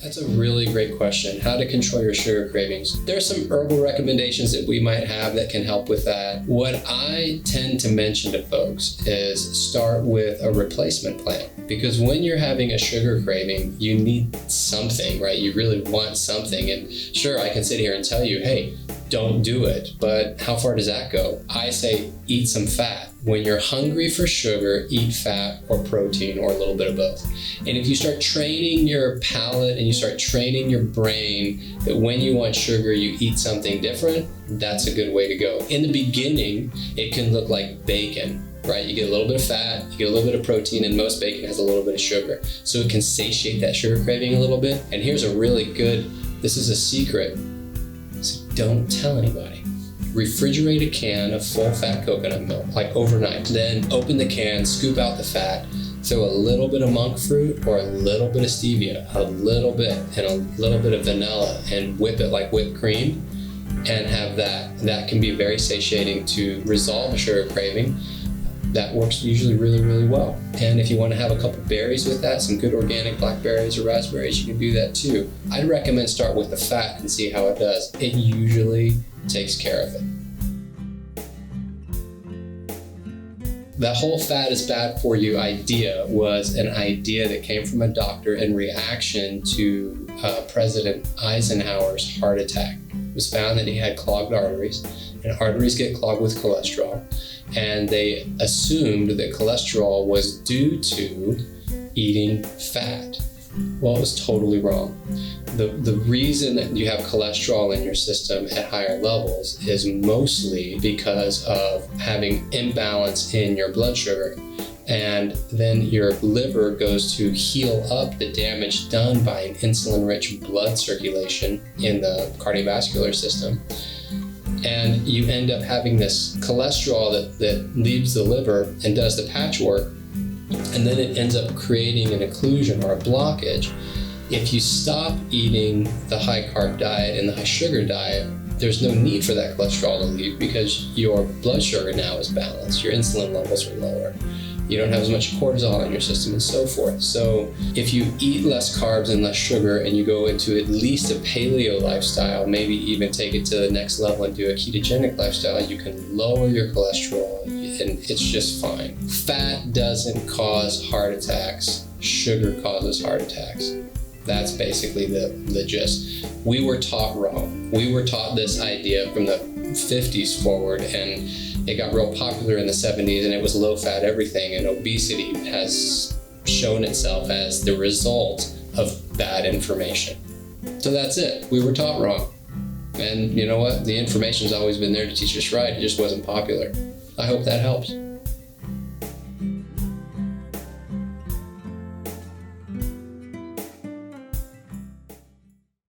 That's a really great question. How to control your sugar cravings. There are some herbal recommendations that we might have that can help with that. What I tend to mention to folks is start with a replacement plan. Because when you're having a sugar craving, you need something, right? You really want something. And sure, I can sit here and tell you, hey, don't do it. But how far does that go? I say eat some fat. When you're hungry for sugar, eat fat or protein or a little bit of both. And if you start training your palate and you start training your brain that when you want sugar, you eat something different, that's a good way to go. In the beginning, it can look like bacon, right? You get a little bit of fat, you get a little bit of protein, and most bacon has a little bit of sugar. So it can satiate that sugar craving a little bit. And here's a really good, this is a secret, so don't tell anybody. Refrigerate a can of full-fat coconut milk, like overnight. Then open the can, scoop out the fat, throw a little bit of monk fruit or a little bit of stevia, a little bit, and a little bit of vanilla, and whip it like whipped cream, and have that. That can be very satiating to resolve a sugar craving. That works usually really, really well. And if you want to have a couple berries with that, some good organic blackberries or raspberries, you can do that too. I'd recommend start with the fat and see how it does. It usually takes care of it. That whole fat is bad for you idea was an idea that came from a doctor in reaction to President Eisenhower's heart attack. It was found that he had clogged arteries, and arteries get clogged with cholesterol. And they assumed that cholesterol was due to eating fat. Well, it was totally wrong. The reason that you have cholesterol in your system at higher levels is mostly because of having imbalance in your blood sugar. And then your liver goes to heal up the damage done by an insulin-rich blood circulation in the cardiovascular system. And you end up having this cholesterol that leaves the liver and does the patchwork, and then it ends up creating an occlusion or a blockage. If you stop eating the high-carb diet and the high-sugar diet, there's no need for that cholesterol to leave because your blood sugar now is balanced, your insulin levels are lower, you don't have as much cortisol in your system and so forth. So if you eat less carbs and less sugar and you go into at least a paleo lifestyle, maybe even take it to the next level and do a ketogenic lifestyle, you can lower your cholesterol and it's just fine. Fat doesn't cause heart attacks, sugar causes heart attacks. That's basically the gist. We were taught wrong. We were taught this idea from the 50s forward, and it got real popular in the 70s, and it was low-fat everything, and obesity has shown itself as the result of bad information. So that's it. We were taught wrong. And you know what? The information's always been there to teach us right. It just wasn't popular. I hope that helps.